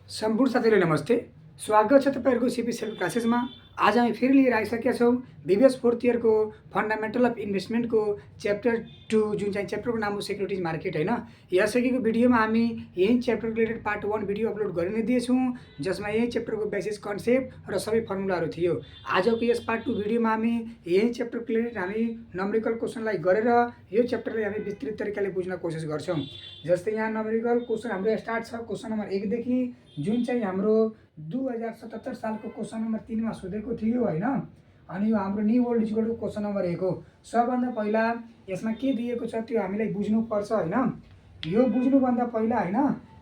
सम्पूर्ण साथीहरुलाई नमस्ते। स्वागत छ तपाईहरुको सिपी सेल्फ क्लासेसमा। आज हामी फेरि लिएर आइसकेका छौँ बीबीएस फोर्थ इयरको फन्डामेन्टल अफ इन्भेस्टमेन्टको च्याप्टर 2 जुन चाहिँ च्याप्टरको नाम हो सेक्युरिटिज मार्केट हैन। यसअघिको भिडियोमा हामी यही chapter related part 1 video upload गरि नै दिएछौँ, जसमा यही च्याप्टरको बेसिस कन्सेप्ट र सबै फर्मुलाहरू थियो। आजको यस पार्ट 2 भिडियोमा हामी यही च्याप्टरको रिलेटेड हामी न्यूमेरिकल क्वेशनलाई गरेर यो च्याप्टरलाई हामी विस्तृत तरिकाले बुझ्न कोसिस गर्छौँ। जस्तै यहाँ न्यूमेरिकल क्वेशन हाम्रो स्टार्ट छ क्वेशन नम्बर 1 देखि, जुन चाहिँ हाम्रो 2077 सालको क्वेशन नम्बर 3 मा सोधेको थियो हैन। अनि यो हाम्रो new world equal to question number 1 हो। सबभन्दा पहिला यसमा के दिएको छ त्यो हामीलाई बुझ्नु पर्छ हैन। यो बुझ्नु भन्दा पहिला हैन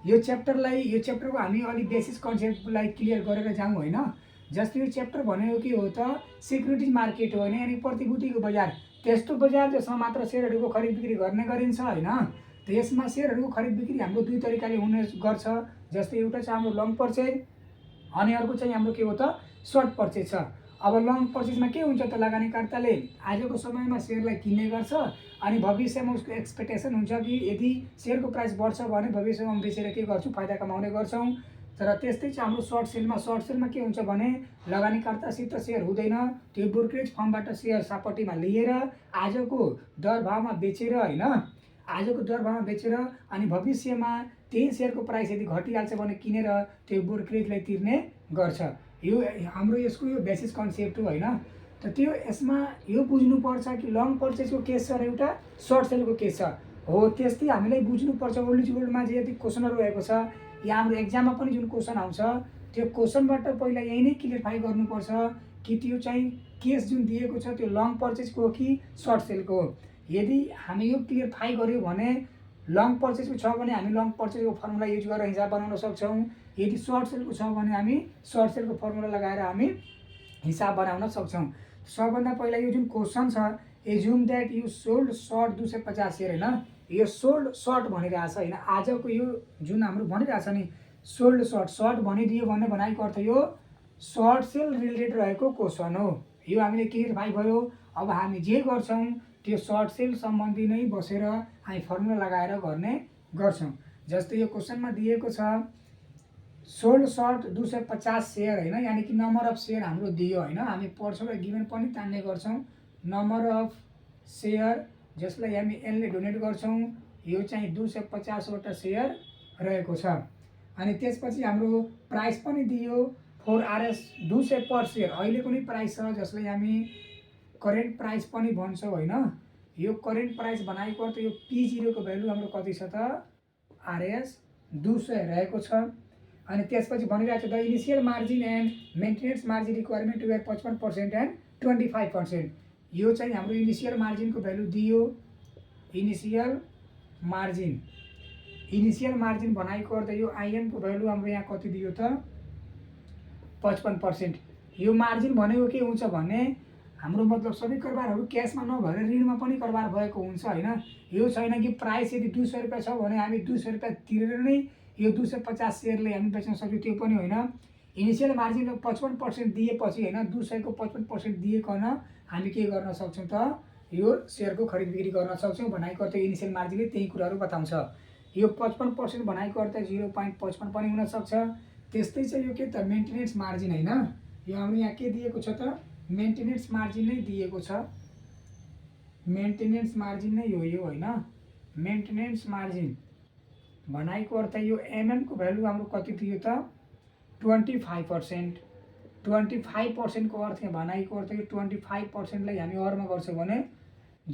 यो च्याप्टरको हामी अलि बेसिस कन्सेप्टलाई क्लियर गरेर जाउँ हैन। जस्तै यो च्याप्टर भनेको के हो त सिक्युरिटिज मार्केट हो हैन, यानी प्रतिभूतिको बजार। त्यस्तो बजार जसमा मात्र शेयरहरूको खरिद बिक्री गर्ने गरिन्छ हैन। त्यसमा शेयरहरूको खरिद बिक्री हाम्रो दुई तरिकाले हुने गर्छ। जस्तै एउटा चाहिँ हाम्रो लङ पर्चेज अनि अर्को चाहिँ हाम्रो के हो त सर्ट पर्चेज छ। अब लङ पर्चेजमा के हुन्छ त लगानीकर्ताले आजको समयमा शेयरलाई किन्ने गर्छ अनि भविष्यमा उसको एक्सपेक्टेसन हुन्छ कि यदि शेयरको प्राइस बढ्छ भने भविष्यमा बेचेर के गर्छु फाइदा कमाउने गर्छौँ। तर त्यस्तै चाहिँ हाम्रो सर्ट सेलमा के हुन्छ भने लगानीकर्तासित शेयर हुँदैन, त्यो ब्रोकरेज फर्मबाट शेयर सापट्टिमा लिएर आजको दर भावमा बेचेर हैन, आजको दर भावमा बेचेर अनि भविष्यमा त्यही शेयरको प्राइस यदि घटिहाल्छ भने किनेर त्यो ब्रोकरेजलाई तिर्ने गर्छ। यो हाम्रो यसको यो बेसिस कन्सेप्ट हो हैन। त त्यो यसमा यो बुझ्नुपर्छ कि लङ पर्चेजको केस छ र एउटा सर्ट सेलको केस छ हो। त्यस्तै हामीलाई बुझ्नुपर्छ ओल्ड इज गोल्डमा जे यति क्वेसनहरू रहेको छ या हाम्रो एक्जाममा पनि जुन क्वेसन आउँछ त्यो क्वेसनबाट पहिला यही नै क्लियरफाई गर्नुपर्छ कि त्यो चाहिँ केस जुन दिएको छ त्यो लङ पर्चेजको हो कि सर्ट सेलको हो। यदि हामी यो क्लियरफाई गर्यो भने लङ पर्चेजको छ भने हामी लङ पर्चेजको फर्मुला युज गरेर हिसाब बनाउन सक्छौँ। यदि सर्ट सेलको छ भने हामी सर्ट सेलको फर्मुला लगाएर हामी हिसाब बनाउन सक्छौँ। सबभन्दा पहिला यो जुन क्वेसन छ assume that you sold short 250 share हैन, यो सोल्ड सर्ट भनिरहेको छ हैन। आजको यो जुन हाम्रो भनिरहेको छ नि सोल्ड सर्ट भनिदियो भने भनाइको अर्थ यो सर्ट सेल रिलेटेड रहेको क्वेसन हो। यो हामीले क्लियरफाई भयो। अब हामी जे गर्छौँ त्यो सर्ट सेल सम्बन्धी नै बसेर हामी फर्मुला लगाएर गर्ने गर्छौँ। जस्तै यो क्वेसनमा दिएको छ सोल्ड सर्ट 250 शेयर हैन, यानी कि नम्बर अफ शेयर हाम्रो दियो हैन। हामी पढ्छौँ र गिभन पनि तान्ने गर्छौँ नम्बर अफ शेयर जसलाई हामी एनले डोनेट गर्छौँ। यो चाहिँ 250 वटा शेयर रहेको छ। अनि त्यसपछि हाम्रो प्राइस पनि दियो 4 RS 200 पर शेयर अहिलेको नै प्राइस छ जसलाई हामी करेन्ट प्राइस पनि भन्छौँ हैन। यो करेन्ट प्राइस बनाएको अर्थ यो P0 को भ्यालु हाम्रो कति छ त RS 200 रहेको छ। अनि त्यसपछि भनिरहेको छ the initial margin and maintenance margin requirement to 55% and 25%। यो चाहिँ हाम्रो इनिशियल मार्जिनको भ्यालु दियो। इनिशियल मार्जिन बनाएको अर्थ यो IM को भ्यालु हाम्रो यहाँ कति दियो त 55%। यो मार्जिन भनेको के हुन्छ भने हाम्रो मतलब सबै कारोबारहरू क्यासमा नभएर ऋणमा पनि कारोबार भएको हुन्छ हैन। यो छैन कि प्राइस यदि 200 रुपैयाँ छ भने हामी 200 रुपैयाँ तिरेर नै यो 250 शेयरले हामी बेच्न सक्छौँ, त्यो पनि होइन। इनिशियल मार्जिन 55% दिएपछि हैन 200 को 55% दिएकन हामी के गर्न सक्छौँ त यो शेयरको खरिद बिक्री गर्न सक्छौँ। भनाइको अर्थ इनिशियल मार्जिनले त्यही कुराहरू बताउँछ। यो 55% भनाइको अर्थ 0.55 पनि हुन सक्छ। त्यस्तै चाहिँ यो के त मेन्टेनेन्स मार्जिन हैन, यो हाम्रो यहाँ के दिएको छ त मेन्टेनेन्स मार्जिन नै दिएको छ। मेन्टेनेन्स मार्जिन नै हो यो हैन। मेन्टेनेन्स मार्जिन भनाइको अर्थ यो MM को भ्यालु हाम्रो कति दियो त 25%। 25% को अर्थ भनाइको अर्थ यो 25% लाई हामी अरमा गर्छौँ भने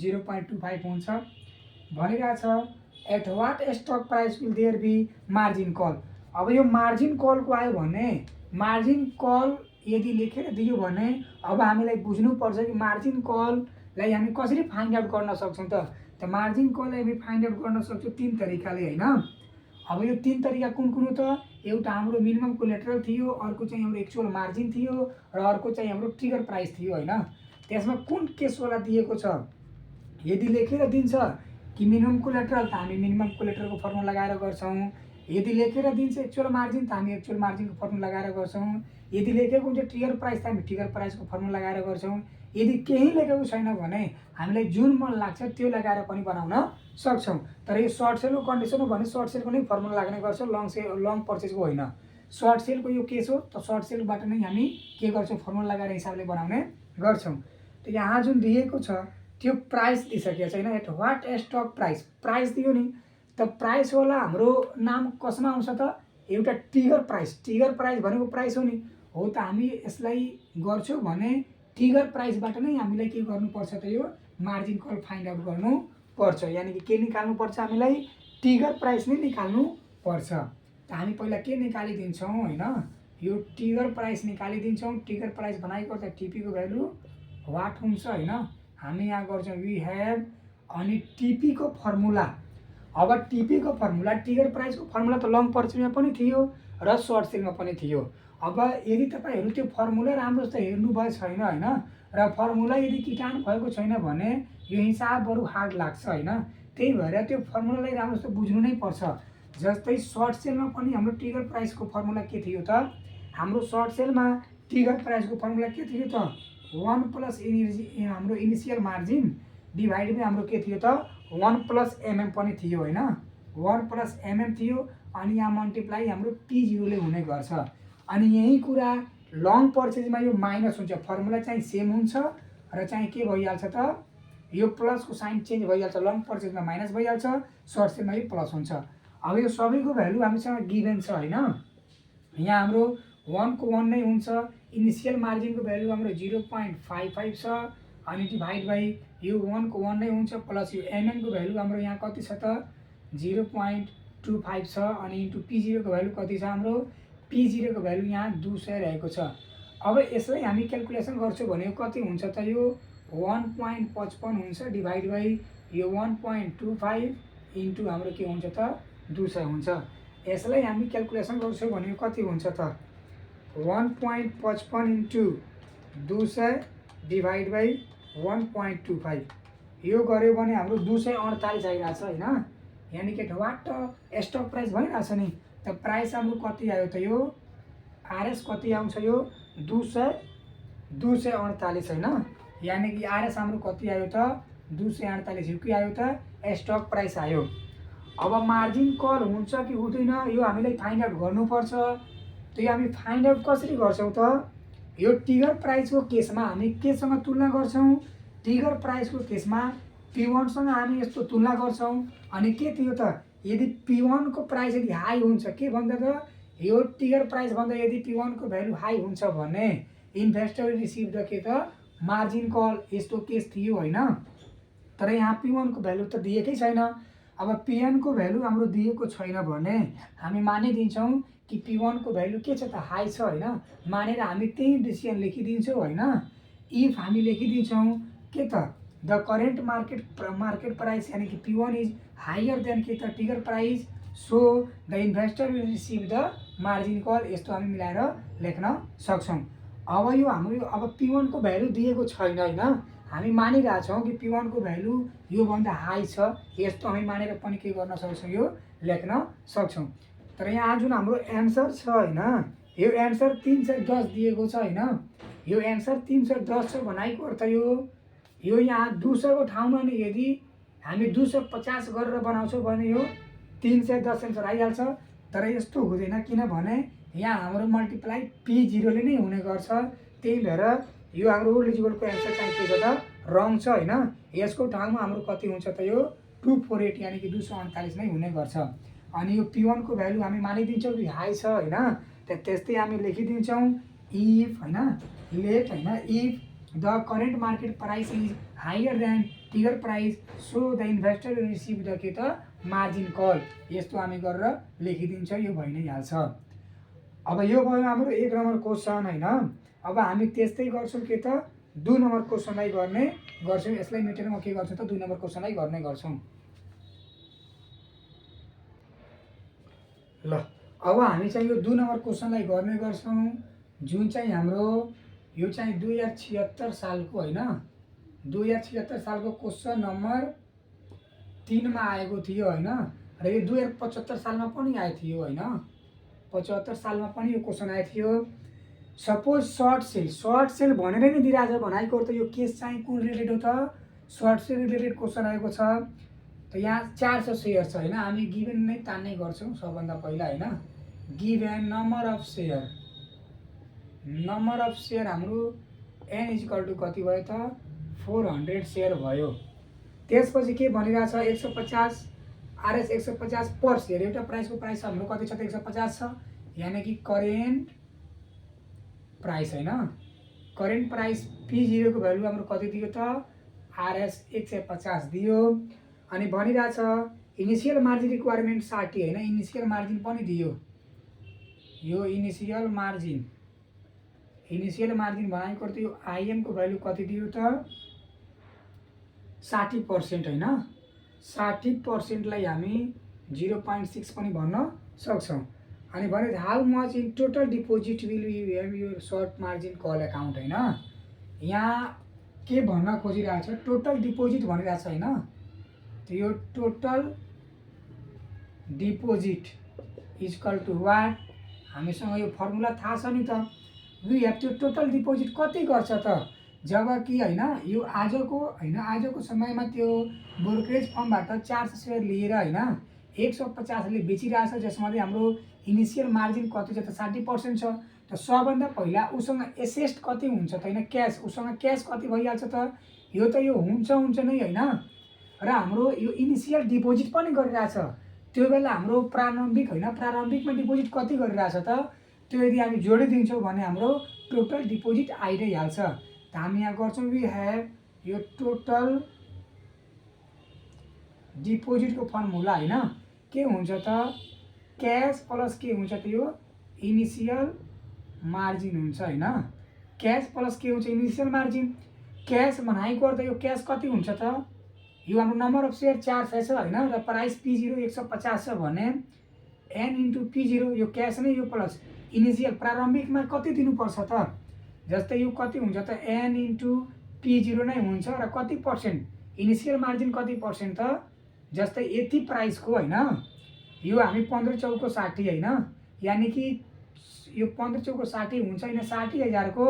0.25 हुन्छ भनिरहेको छ। At what stock price will there be margin call. अब यो मार्जिन कलको आयो भने मार्जिन कल यदि लेखेर दियो भने अब हामीलाई बुझ्नुपर्छ कि मार्जिन कललाई हामी कसरी फाइन्ड आउट गर्न सक्छौँ त मार्जिन कललाई हामी फाइन्ड आउट गर्न सक्छौँ 3 तरिकाले हैन। अब यो 3 तरिका कुन कुन हो त एउटा हाम्रो मिनिमम कोलेटरल थियो, अर्को चाहिँ हाम्रो एक्चुअल मार्जिन थियो र अर्को चाहिँ हाम्रो ट्रिगर प्राइस थियो हैन। त्यसमा कुन केसवाला दिएको छ यदि लेखेर दिन्छ कि मिनिमम कोलेटरल त हामी मिनिमम कोलेटरलको फर्मुला लगाएर गर्छौँ। यदि लेखेर दिन्छ एक्चुअल मार्जिन त हामी एक्चुअल मार्जिनको फर्मुला लगाएर गर्छौँ। यदि लेखेको हुन्छ ट्रिगर प्राइस त हामी ट्रिगर प्राइसको फर्मुला लगाएर गर्छौँ। यदि केही लेखेको छैन भने हामीलाई जुन मन लाग्छ त्यो लगाएर पनि बनाउन सक्छौँ। तर यो सर्ट सेलको कन्डिसन हो भने सर्ट सेलको नै फर्मुला लाग्ने गर्छ, लङ पर्चेजको होइन। सर्ट सेलको यो केस हो। त सर्ट सेलबाट नै हामी के गर्छौँ, फर्मुला लगाएर हिसाबले बनाउने गर्छौँ। त यहाँ जुन दिएको छ त्यो प्राइस दिइसकेको छ होइन, at what stock price, price दियो नि। त प्राइस होला हाम्रो नाम कसमा आउँछ त, एउटा ट्रिगर प्राइस, ट्रिगर प्राइस भनेको प्राइस हो नि हो। त हामी यसलाई गर्छौँ भने ट्रिगर प्राइसबाट नै हामीलाई के गर्नुपर्छ त, यो मार्जिन कल फाइन्ड आउट गर्नुपर्छ। यानि कि के निकाल्नुपर्छ, हामीलाई ट्रिगर प्राइस नै निकाल्नुपर्छ। त हामी पहिला के निकालिदिन्छौँ होइन, यो ट्रिगर प्राइस निकालिदिन्छौँ। ट्रिगर प्राइस बनाएको त टिपीको भ्यालु वाट हुन्छ होइन, हामी यहाँ गर्छौँ वी हेभ, अनि टिपीको फर्मुला। अब टिपीको फर्मुला, ट्रिगर प्राइसको फर्मुला त लङ पर्चेजमा पनि थियो र सर्ट सेलमा पनि थियो। अब यदि तपाईँहरू त्यो फर्मुला राम्रोसित हेर्नुभएको छैन होइन, र फर्मुला यदि किटान भएको छैन भने यो हिसाब बरु हार्ड लाग्छ होइन। त्यही भएर त्यो फर्मुलालाई राम्रोसित बुझ्नु नै पर्छ। जस्तै सर्ट सेलमा पनि हाम्रो ट्रिगर प्राइसको फर्मुला के थियो त, हाम्रो सर्ट सेलमा ट्रिगर प्राइसको फर्मुला के थियो त, 1 प्लस हाम्रो इनिसियल मार्जिन डिभाइड बाई हाम्रो के थियो त 1 प्लस एमएम पनि थियो होइन, 1 प्लस एमएम थियो। अनि यहाँ मल्टिप्लाई हाम्रो P0ले हुने गर्छ। अनि यही कुरा लङ पर्चेजमा यो माइनस हुन्छ, फर्मुला चाहिँ सेम हुन्छ र चाहिँ के भइहाल्छ त, यो प्लसको साइन चेन्ज भइहाल्छ। लङ पर्चेजमा माइनस भइहाल्छ, सर्ट सेलमा यो प्लस हुन्छ। अब यो सबैको भ्यालु हामीसँग गिभन छ होइन, यहाँ हाम्रो 1 को 1 नै हुन्छ। इनिसियल मार्जिनको भ्यालु हाम्रो 0.55 छ, अनि डिभाइड बाई यो 1 को 1 नै हुन्छ, प्लस यो एमएमको भ्यालु हाम्रो यहाँ कति छ त 0.25 छ, अनि इन्टु P0 को भ्यालु कति छ हाम्रो, P0 को भ्यालु यहाँ 200 रहेको छ। अब यसलाई हामी क्यालकुलेसन गर्छौँ भने कति हुन्छ त, यो 1.55 हुन्छ डिभाइड बाई यो 1.25 इन्टु हाम्रो के हुन्छ त 200 हुन्छ। यसलाई हामी क्यालकुलेसन गर्छौँ भने कति हुन्छ त, 1.55 इन्टु 200 डिभाइड बाई 1.25, यो गऱ्यो भने हाम्रो 248 आइरहेको छ होइन। यानि कि वाट स्टक प्राइस भनिरहेछ नि, त प्राइस हाम्रो कति आयो त, यो आरएस कति आउँछ, यो 248 होइन। यानि कि आरएस हाम्रो कति आयो त 248, यो के आयो त स्टक प्राइस आयो। अब मार्जिन कल हुन्छ कि हुँदैन यो हामीलाई फाइन्ड आउट गर्नुपर्छ। त्यो हामी फाइन्ड आउट कसरी गर्छौँ त, यो ट्रिगर प्राइसको केसमा हामी केसँग तुलना गर्छौँ, ट्रिगर प्राइसको केसमा P1सँग हामी यस्तो तुलना गर्छौँ। अनि के थियो त, यदि P1 को प्राइस यदि हाई हुन्छ, के भन्दा त, यो ट्रिगर प्राइस भन्दा यदि P1 को भ्यालु हाई हुन्छ भने इन्भेस्टर रिसिभ द के त मार्जिन कल, यस्तो केस थियो होइन। तर यहाँ P1 को भ्यालु त दिएकै छैन। अब P1 को भ्यालु हाम्रो दिएको छैन भने हामी मानिदिन्छौँ कि P1 को भ्यालु के छ त हाई छ होइन, मानेर हामी त्यही डिसिजन लेखिदिन्छौँ होइन। इफ हामी लेखिदिन्छौँ के त, द करेन्ट मार्केट प्राइस यानि कि P1 इज हायर देन के त trigger price, so the investor will receive the margin call, यस्तो हामी मिलाएर लेख्न सक्छौँ। अब यो हाम्रो अब P1 को भ्यालु दिएको छैन होइन, हामी मानिरहेछौँ कि P1 को भ्यालु योभन्दा हाई छ, यस्तो हामी मानेर पनि के गर्न सक्छौँ, यो लेख्न सक्छौँ। तर यहाँ जुन हाम्रो एन्सर छ होइन, यो एन्सर 310 दिएको छ होइन, यो एन्सर 310 छ भनेको अर्थ यो यहाँ 200 को ठाउँमा नि यदि हामी 250 गरेर बनाउँछौँ भने यो 310 एन्सर आइहाल्छ। तर यस्तो हुँदैन, किनभने यहाँ हाम्रो मल्टिप्लाई P0ले नै हुने गर्छ। त्यही भएर यो हाम्रो इलिजिबलको एन्सर चाहिँ के छ त रङ छ होइन। यसको ठाउँमा हाम्रो कति हुन्छ त, यो 248 यानि कि 248 नै हुने गर्छ। अनि यो P1 को भ्यालु हामी मानिदिन्छौँ कि हाई छ होइन, त्यस्तै हामी लेखिदिन्छौँ इफ होइन, लेट होइन, if the current market price is higher than trigger price, so the investor will receive the के त मार्जिन कल, यस्तो हामी गरेर लेखिदिन्छौँ, यो भइ नै हाल्छ। अब यो भयो हाम्रो 1 नम्बर क्वेसन होइन। अब हामी त्यस्तै गर्छौँ के त 2 नम्बर क्वेसनलाई गर्ने गर्छौँ। यसलाई मेटेर म के गर्छु त 2 नम्बर क्वेसनलाई गर्ने गर्छौँ। ल अब हामी चाहिँ यो 2 नम्बर क्वेसनलाई गर्ने गर्छौँ, जुन चाहिँ हाम्रो यो चाहिँ 2076 सालको होइन, 2076 सालको क्वेसन नम्बर 3 मा आएको थियो होइन, र यो 2075 सालमा पनि आएको थियो होइन, 75 सालमा पनि यो क्वेसन आएको थियो। सपोज सर्ट सेल भनेर नै दिइरहेछ भनेको अर्थ यो केस चाहिँ कुन रिलेटेड हो त, सर्ट सेल रिलेटेड क्वेसन आएको छ। त यहाँ 400 सेयर छ होइन, हामी गिभन नै तान्ने गर्छौँ सबभन्दा पहिला होइन, गिभन नम्बर अफ सेयर हाम्रो एन इक्वल टु कति भयो त 400 सेयर भयो। त्यसपछि के भनिरहेछ 150 आरएस 150 पर सेयर एउटा प्राइसको प्राइस हाम्रो कति छ त 150 छ, यानी कि करेन्ट प्राइस होइन, करेन्ट प्राइस P0 को भ्यालु हाम्रो कति दियो त आरएस 150 दियो। अनि भनिरहेछ इनिसियल मार्जिन रिक्वायरमेन्ट 60 होइन, इनिसियल मार्जिन पनि दियो। यो इनिसियल मार्जिन भनेको त यो आइएम को भ्यालु कति दियो त 60% होइन, 60% लाई हामी 0.6 पनि भन्न सक्छौँ। अनि भने how much in total deposit will you have your short margin call account होइन, यहाँ के भन्न खोजिरहेछ टोटल डिपोजिट भनिरहेछ होइन, यो total deposit equal to what, हामीसँग यो फर्मुला थाहा छ नि त, वी हेभ त्यो टोटल डिपोजिट कति गर्छ त जब कि होइन यो आजको समयमा त्यो ब्रोकरेज फर्मबाट 400 सेयर लिएर होइन 150 ले बेचिरहेछ, जसमध्ये हाम्रो इनिसियल मार्जिन कति छ त 60% छ। त सबभन्दा पहिला उसँग एसेस्ट कति हुन्छ त होइन, क्यास, उसँग क्यास कति भइहाल्छ त, यो त यो हुन्छ नै होइन, र हाम्रो यो इनिसियल डिपोजिट पनि गरिरहेछ, त्यो बेला हाम्रो प्रारम्भिकमा डिपोजिट कति गरिरहेछ त, त्यो यदि हामी जोडिदिन्छौँ भने हाम्रो टोटल डिपोजिट आइ नै हाल्छ। त हामी यहाँ गर्छौँ वी हेभ यो टोटल डिपोजिटको फर्मुला होइन के हुन्छ त क्यास प्लस के हुन्छ त यो इनिसियल मार्जिन हुन्छ होइन, क्यास प्लस के हुन्छ इनिसियल मार्जिन, क्यास भनेको अर्थ यो क्यास कति हुन्छ त, यो हाम्रो नम्बर अफ सेयर 400 छ होइन, र प्राइस P0 150 छ भने एन इन्टु P0 यो क्यास नै, यो प्लस इनिसियल प्रारम्भिकमा कति दिनुपर्छ त, जस्तै यो कति हुन्छ त एन इन्टु P0 नै हुन्छ, र कति पर्सेन्ट इनिसियल मार्जिन कति पर्सेन्ट त, जस्तै यति प्राइसको होइन, यो हामी 15 चौको 60 होइन, यानी कि यो 15 चौको 60 हुन्छ होइन, 60,000 को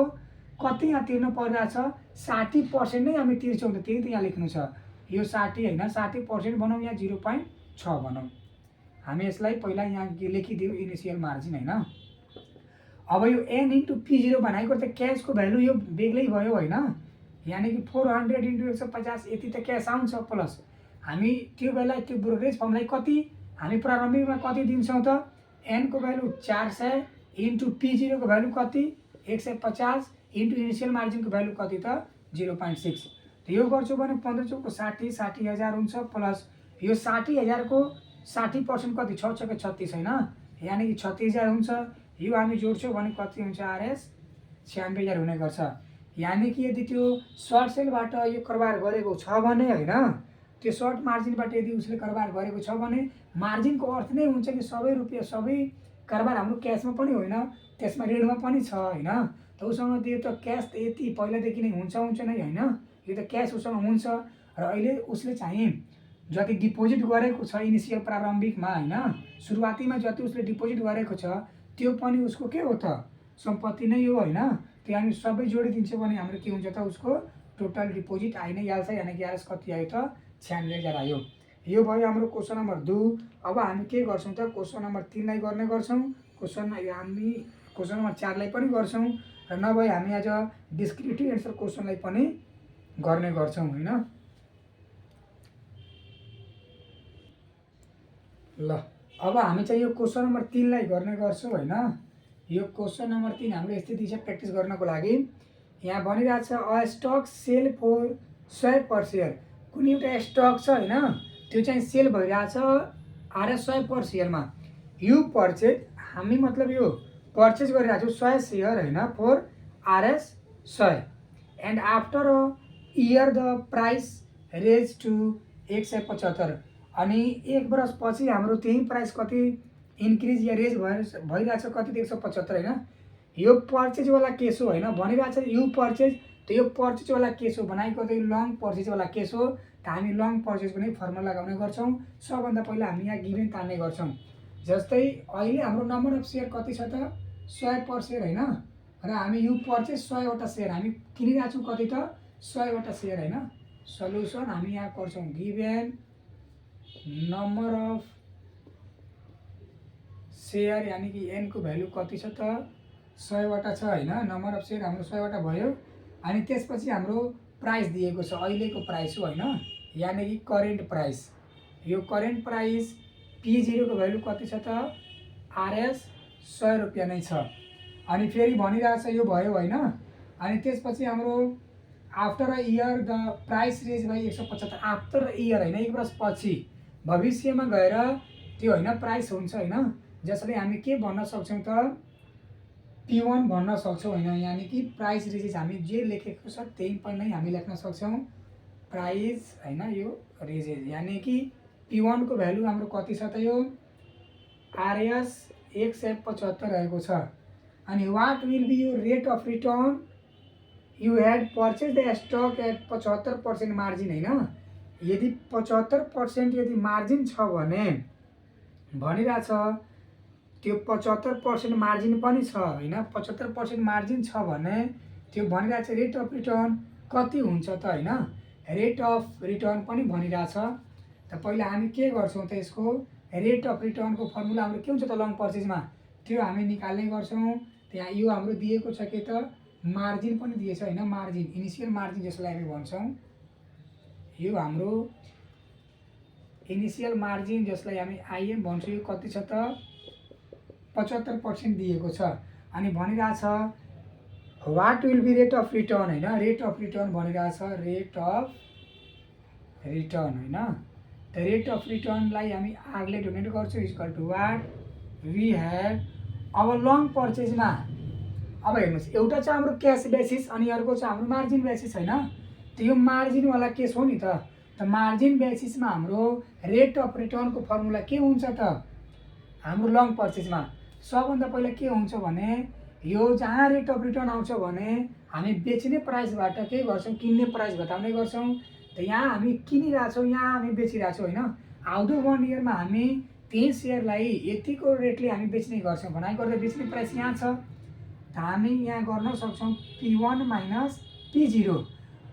कति यहाँ तिर्नु परिरहेछ 60% नै हामी तिर्छौँ त, त्यही त यहाँ लेख्नु छ, यो 60 होइन 60% बनाउँ, यहाँ 0.6 बनाउँ, हामी यसलाई पहिला यहाँ लेखिदियो इनिसियल मार्जिन होइन। अब यो एन इन्टु P0 भनेको त क्यासको भ्यालु यो बेग्लै भयो होइन, यानी कि 400 इन्टु 150 यति त क्यास आउँछ, प्लस हामी त्यो बेला त्यो ब्रोकरेज फर्मलाई कति हामी प्रारम्भिकमा कति दिन्छौँ त, एन को भ्यालु 400 इन्टु P0 को भ्यालु कति 150 इन्टु इनिसियल मार्जिनको भ्यालु कति त 0.6, त यो गर्छु भने 15 चौको 60,000 हुन्छ, प्लस यो 60,000 को 60% कति 6 छक्के 36 होइन, यानी कि 36,000 हुन्छ, यो हामी जोड्छौँ भने कति हुन्छ आरएस 96,000 हुने गर्छ। यानी कि यदि त्यो सर्ट सेलबाट यो कारोबार गरेको छ भने होइन, त्यो सर्ट मार्जिनबाट यदि उसले कारोबार गरेको छ भने मार्जिनको अर्थ नै हुन्छ कि सबै रुपियाँ सबै कारोबार हाम्रो क्यासमा पनि होइन, त्यसमा ऋणमा पनि छ होइन, त उसँग त्यो त क्यास त यति पहिलादेखि नै हुन्छ नै होइन, यो त क्यास उसँग हुन्छ, र अहिले उसले चाहिँ जति डिपोजिट गरेको छ इनिसियल प्रारम्भिकमा होइन, सुरुवातीमा जति उसले डिपोजिट गरेको छ त्यो पनि उसको के हो त सम्पत्ति नै हो होइन, त्यो हामी सबै जोडिदिन्छौँ भने हाम्रो के हुन्छ त उसको टोटल डिपोजिट आइ नै हाल्छ, यानी कि आरएस कति आयो त 96,000 आयो। यो भयो हाम्रो क्वेसन नम्बर 2। अब हामी के गर्छौँ त क्वेसन नम्बर 3 लाई गर्ने गर्छौँ, हामी क्वेसन नम्बर 4 लाई पनि गर्छौँ, र नभए हामी आज डिस्क्रिप्टिभ एन्सर क्वेसनलाई पनि गर्ने गर्छौँ होइन। ल अब हामी चाहिँ यो क्वेसन नम्बर 3 लाई गर्ने गर्छौँ होइन। यो क्वेसन नम्बर 3 हाम्रो स्थिति छ प्र्याक्टिस गर्नको लागि। यहाँ भनिरहेको छ a stock sell for 100 per share, कुनै एउटा स्टक छ होइन, त्यो चाहिँ सेल भइरहेछ आरएस 100 पर सेयरमा, यु पर्चेज, हामी मतलब यो पर्चेज गरिरहेको छौँ 100 सेयर होइन for RS 100, and after a year the price rise to 175, अनि 1 वर्षपछि हाम्रो त्यही प्राइस कति इन्क्रिज या रेज भइरहेछ कति 175 होइन। यो पर्चेजवाला केस हो होइन, भनिरहेछ यु पर्चेज, त यो पर्चेजवाला केस हो भनेको त यो लङ पर्चेजवाला केस हो, त हामी लङ पर्चेजको नै फर्मुला लगाउने गर्छौँ। सबभन्दा पहिला हामी यहाँ गिभन तान्ने गर्छौँ, जस्तै अहिले हाम्रो नम्बर अफ सेयर कति छ त 100 पर सेयर होइन, र हामी यु पर्चेज 100 वटा सेयर हामी किनिरहेको छौँ कति त 100 वटा सेयर होइन। सल्युसन हामी यहाँ गर्छौँ गिभन नम्बर अफ सेयर यानि कि एनको भ्यालु कति छ त 100 वटा छ हैन। नम्बर अफ सेयर हाम्रो 100 वटा भयो। अनि त्यसपछि हाम्रो प्राइस दिएको छ, अहिलेको प्राइस हो हैन, यानि कि करेन्ट प्राइस। यो करेन्ट प्राइस P0 को भ्यालु कति छ त RS 100 रुपैयाँ नै छ। अनि फेरि भनिरहेछ यो भयो हैन। अनि त्यसपछि हाम्रो after a year the price rise by 175। After a year हैन, 1 वर्षपछि भविष्यमा गएर त्यो हैन प्राइस हुन्छ हैन, जसले हामी के भन्न सक्छौँ त P1 भन्न सक्छौँ हैन। यानि कि प्राइस रेजेस हामी जे लेखेको छ त्यही पनि हामी लेख्न सक्छौँ प्राइस हैन, यो रेजेस यानि कि P1 को भ्यालु हाम्रो कति छ त यो RS 175 रहेको छ। अनि what will be your rate of return you had purchase the stock at 75% margin हैन। यदि 75% यदि मार्जिन छ भने भनिरहेछ त्यो 75% मार्जिन पनि छ हैन। 75% मार्जिन छ भने त्यो भनिरहेछ रेट अफ रिटर्न कति हुन्छ त हैन। रेट अफ रिटर्न पनि भनिरहेछ। त पहिला हामी के गर्छौँ त यसको रेट अफ रिटर्नको फर्मुला हाम्रो के हुन्छ त लङ पर्चेजमा, त्यो हामी निकाल्ने गर्छौँ। त्यहाँ यो हाम्रो दिएको छ के त मार्जिन पनि दिएछ हैन, मार्जिन इनिशियल मार्जिन जसलाई हामी भन्छौँ, यो हाम्रो इनिशियल मार्जिन जसलाई हामी आइएम भन्छौँ, यो कति छ त 75% दिएको छ। अनि भनिरहेछ what will be rate of return हैन, रेट अफ रिटर्न भनिरहेछ रेट अफ रिटर्न हैन। त रेट अफ रिटर्नलाई हामी आरले डोनेट गर्छौँ equal to what we had. अब लङ पर्चेजमा अब हेर्नुहोस् एउटा चाहिँ हाम्रो क्यास बेसिस अनि अर्को चाहिँ हाम्रो मार्जिन बेसिस हैन। त यो मार्जिनवाला केस हो नि त मार्जिन बेसिसमा हाम्रो रेट अफ रिटर्नको फर्मुला के हुन्छ त हाम्रो लङ पर्चेजमा सबभन्दा पहिला के हुन्छ भने यो जहाँ रेट अफ रिटर्न आउँछ भने हामी बेच्ने प्राइसबाट के गर्छौँ किन्ने प्राइस घटाउने गर्छौँ। त यहाँ हामी किनिरहेछौँ, यहाँ हामी बेचिरहेछौँ हैन। आउँदो 1 इयरमा हामी त्यही सेयरलाई यतिको रेटले हामी बेच्ने गर्छौँ भनाइ गर्दा बेच्ने प्राइस यहाँ छ। त हामी यहाँ गर्न सक्छौँ P1 माइनस P0।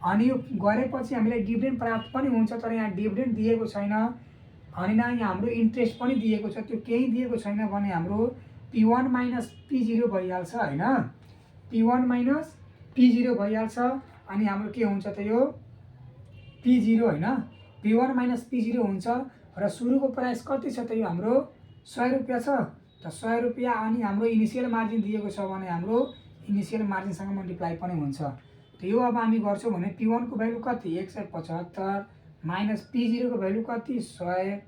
अनि यो गरेपछि हामीलाई डिभिडेन्ड प्राप्त पनि हुन्छ, तर यहाँ डिभिडेन्ड दिएको छैन। अनि न यहाँ हाम्रो इन्ट्रेस्ट पनि दिएको छ, त्यो केही दिएको छैन भने हाम्रो P1 माइनस P0 भइहाल्छ हैन। P1 माइनस P0 भइहाल्छ। अनि हाम्रो के हुन्छ त यो P0 हैन, P1 माइनस P0 हुन्छ। र सुरुको प्राइस कति छ त यो हाम्रो 100 रुपैयाँ छ। त 100 रुपैयाँ अनि हाम्रो इनिशियल मार्जिन दिएको छ भने हाम्रो इनिशियल मार्जिनसँग मल्टिप्लाई पनि हुन्छ। त यो अब हामी गर्छौँ भने P1 को भ्यालु कति 175 माइनस P0 को भ्यालु कति 100।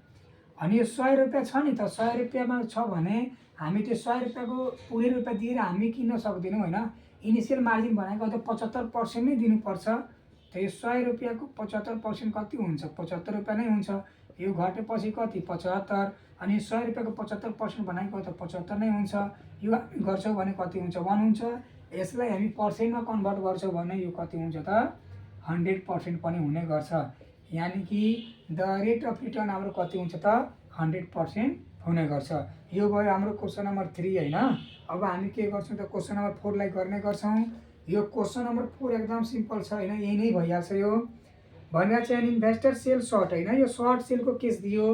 अनि यो 100 रुपैयाँ छ नि त, 100 रुपैयाँमा छ भने हामी त्यो 100 रुपैयाँको पुरै रुपैयाँ दिएर हामी किन्न सक्दैनौँ हैन। इनिशियल मार्जिन भनेको त 75% नै दिनुपर्छ। त यो 100 रुपैयाँको 75% कति हुन्छ 75 रुपैयाँ नै हुन्छ। यो घटेपछि कति 75। अनि 100 रुपैयाँको 75% भनेको त 75 नै हुन्छ। यो हामी गर्छौँ भने कति हुन्छ 1 हुन्छ। यसलाई हामी पर्सेन्टमा कन्भर्ट गर्छौँ भने यो कति हुन्छ त 100% पनि हुने गर्छ। यानि कि द रेट अफ रिटर्न हाम्रो कति हुन्छ त 100% हुने गर्छ। यो भयो हाम्रो क्वेसन नम्बर 3 हैन। अब हामी के गर्छौँ त क्वेसन नम्बर 4 लाई गर्ने गर्छौँ। यो क्वेसन नम्बर 4 एकदम सिम्पल छ हैन, यही नै भइहाल्छ। यो भनेर चाहिँ इन्भेस्टर सेल सर्ट हैन, यो सर्ट सेलको केस दियो।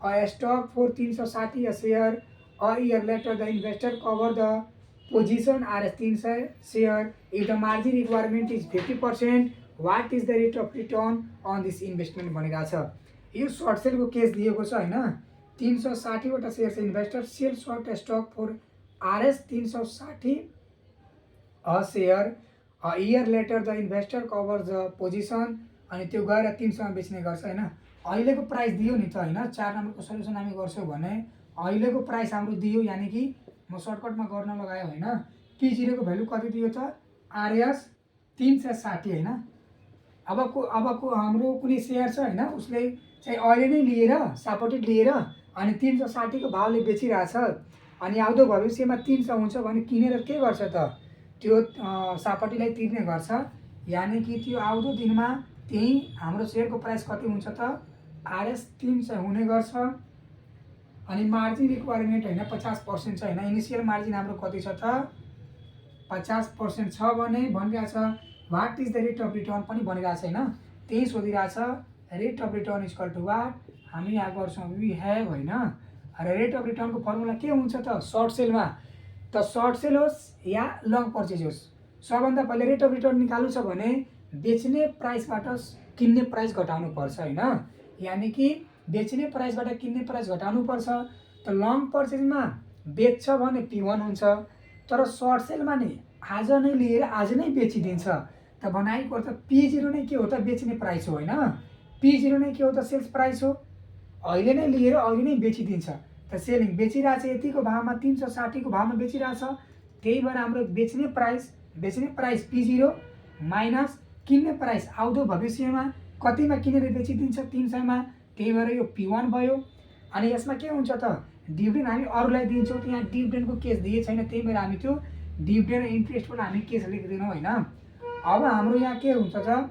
A stock for 360 a share a year later the investor cover the position RS 300 share if the margin requirement is 50%, what is the rate of return on this investment भनिरहेछ। यो short सेलको case दिएको छ हैन। 360 वटा share छ, investor sell short stock for RS 360 a share a year later the investor cover the position. अनि त्यो गएर 300 मा बेच्ने गर्छ हैन। अहिलेको प्राइस दियो नि त हैन। 4 नम्बरको सल्युसन हामी गर्छौँ भने अहिलेको प्राइस हाम्रो दियो, यानि कि म सर्टकटमा गर्न लगायो हैन। P0 को भ्यालु कति दियो त RS 360 हैन। अबको हाम्रो कुनै सेयर छ हैन, उसले चाहिँ अहिले नै लिएर सापटेड लिएर अनि 360 को भावले बेचिरहेछ। अनि आउँदो भविष्यमा 300 हुन्छ भने किनेर के गर्छ त त्यो सापटीलाई तिर्ने गर्छ। यानि कि त्यो आउँदो दिनमा त्यही हाम्रो सेयरको प्राइस कति हुन्छ त RS 300 हुने गर्छ। अनि मार्जिन रिक्वायरमेन्ट हैन 50% छ हैन। इनिशियल मार्जिन हाम्रो कति छ त 50% छ भने भनिरहेछ what is the rate of return पनि भनिरहेछ हैन। त्यही सोधिरहेछ rate of return equal to what हामी यहाँ गर्छौँ वी ह्याभ हैन। र रेट अफ रिटर्नको फर्मुला के हुन्छ त सर्ट सेलमा, त सर्ट सेल होस् या लङ पर्चेज होस्, सबभन्दा पहिले रेट अफ रिटर्न निकाल्नु छ भने बेच्ने प्राइसबाट किन्ने प्राइस घटाउनु पर्छ होइन, यानि कि बेच्ने प्राइसबाट किन्ने प्राइस घटाउनु पर्छ। त लङ पर्चेजमा बेच्छ भने P1 हुन्छ, तर सर्ट सेलमा नि आज नै लिएर आज नै बेचिदिन्छ। त भनाइको अर्थ P0 नै के हो त बेच्ने प्राइस हो होइन, P0 नै के हो त सेल्स प्राइस हो, अहिले नै लिएर अहिले नै बेचिदिन्छ। त सेलिङ बेचिरहेछ यतिको भावमा 360 को भावमा बेचिरहेछ, त्यही भएर हाम्रो बेच्ने प्राइस P0 माइनस किन्ने प्राइस आउँदो भविष्यमा कतिमा किनेर बेचिदिन्छ 300 मा, त्यही भएर यो P1 भयो। अनि यसमा के हुन्छ त डिभिडेन्ड हामी अरूलाई दिन्छौँ, त्यहाँ डिभिडेन्डको केस दिए छैन, त्यही भएर हामी त्यो डिभिडेन्ड इन्ट्रेस्ट पनि हामी केस लेख्दैनौँ होइन। अब हाम्रो यहाँ के हुन्छ त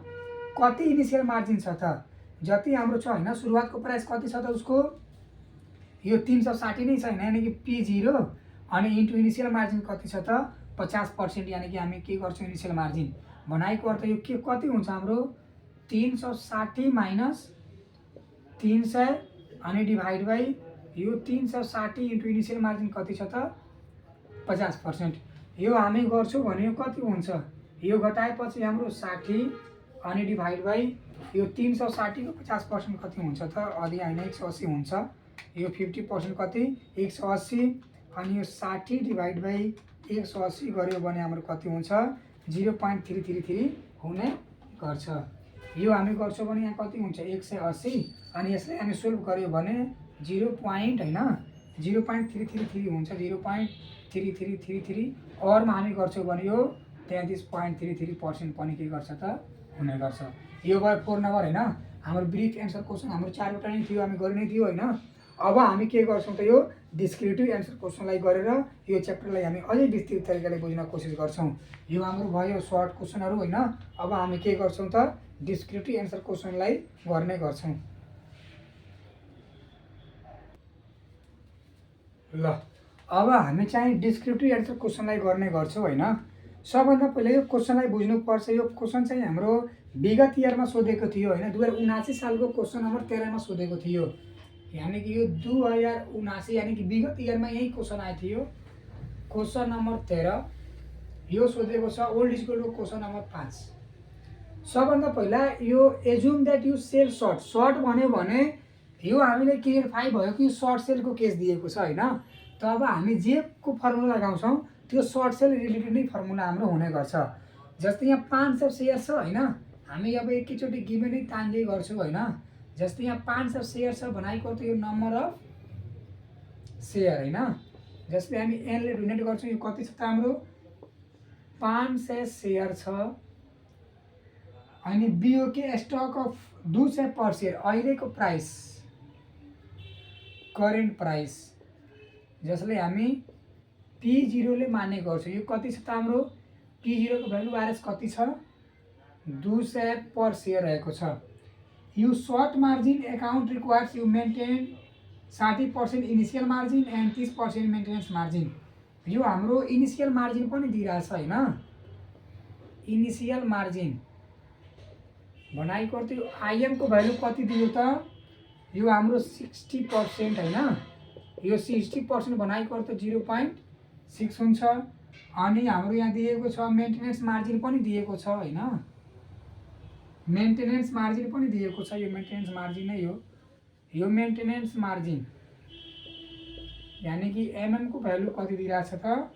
कति इनिसियल मार्जिन छ त, जति हाम्रो छ होइन सुरुवातको प्राइस कति छ त उसको यो 360 नै छ होइन, यानि कि P0 अनि इन्टु इनिसियल मार्जिन कति छ त 50%, यानि कि हामी के गर्छौँ इनिसियल मार्जिन भनाइको अर्थ यो के कति हुन्छ हाम्रो 360 माइनस 300 अनि डिभाइड बाई यो 360 इन्टु इनिसियल मार्जिन कति छ त 50%। यो हामी गर्छौँ भने यो कति हुन्छ, यो घटाएपछि हाम्रो 60 अनि डिभाइड बाई यो 360 को 50% कति हुन्छ त अधि होइन 180 हुन्छ, यो 50% कति 180 अनि यो 60 डिभाइड बाई 180 गऱ्यो भने हाम्रो कति हुन्छ 0.333 हुने गर्छ। यो हामी गर्छौँ भने यहाँ कति हुन्छ 180 अनि यसलाई हामी सोल्भ गऱ्यो भने 0.333 हुन्छ, 0.3333 अरूमा हामी गर्छौँ भने यो 33.33% पनि के गर्छ त हुने गर्छ। यो भयो 4 नम्बर होइन, हाम्रो ब्रिफ एन्सर क्वेसन हाम्रो 4वटा नै थियो, हामी गरि नै थियो होइन। अब हामी के गर्छौँ त यो डिस्क्रिप्टिभ एन्सर क्वेसनलाई गरेर यो च्याप्टरलाई हामी अझै विस्तृत तरिकाले बुझ्न कोसिस गर्छौँ। यो हाम्रो भयो सर्ट क्वेसनहरू होइन। अब हामी के गर्छौँ त डिस्क्रिप्टिभ एन्सर क्वेसनलाई गर्ने गर्छौँ। ल अब हामी चाहिँ डिस्क्रिप्टिभ एन्सर क्वेसनलाई गर्ने गर्छौँ होइन। सबभन्दा पहिले यो क्वेसनलाई बुझ्नुपर्छ। यो क्वेसन चाहिँ हाम्रो विगत इयरमा सोधेको थियो होइन, 2079 सालको क्वेसन नम्बर 13 मा सोधेको थियो, यानी कि यो 2079 यानी कि विगत इयरमा यही क्वेसन आएको थियो। क्वेसन नम्बर 13 यो सोधेको छ ओल्ड स्कुलको क्वेसन नम्बर 5। सबभन्दा पहिला यो assume that you sell short, short भन्यो भने यो हामीले क्लियरिफाई भयो कि सर्ट सेलको केस दिएको छ होइन। त अब हामी जे को फर्मुला लगाउँछौँ त्यो सर्ट सेल रिलेटेड नै फर्मुला हाम्रो हुने गर्छ। जस्तै यहाँ 500 सेयर छ होइन, हामी अब एकैचोटि गिभन नै तान्दै गर्छौँ होइन। जस्तै यहाँ 500 सेयर छ भनाइको त यो नम्बर अफ सेयर होइन। जस्तै हामी एनले डोनेट गर्छौँ, यो कति छ त हाम्रो 500 सेयर छ अनि बिओके स्टक अफ 200 पर सेयर अहिलेको प्राइस करेन्ट प्राइस, जसले हामी P0 ले मान्ने गर्छौँ। यो कति छ त हाम्रो P0 को भ्यालु आरएस कति छ 200 पर सेयर रहेको छ। You short margin account requires you maintain 60% initial margin and 30% maintenance margin. यो हाम्रो इनिसियल मार्जिन पनि दिइरहेछ होइन। इनिसियल मार्जिन भनाइको अर्थ यो आइएम को भ्यालु कति दियो त यो हाम्रो 60% होइन। यो 60% भनाइको अर्थ 0.6 हुन्छ। अनि हाम्रो यहाँ दिएको छ मेन्टेनेन्स मार्जिन पनि दिएको छ होइन। मेन्टेनेन्स मार्जिन पनि दिएको छ, यो मेन्टेनेन्स मार्जिन नै हो। यो मेन्टेनेन्स मार्जिन यानी कि एमएम को भ्यालु कति दिइरहेछ त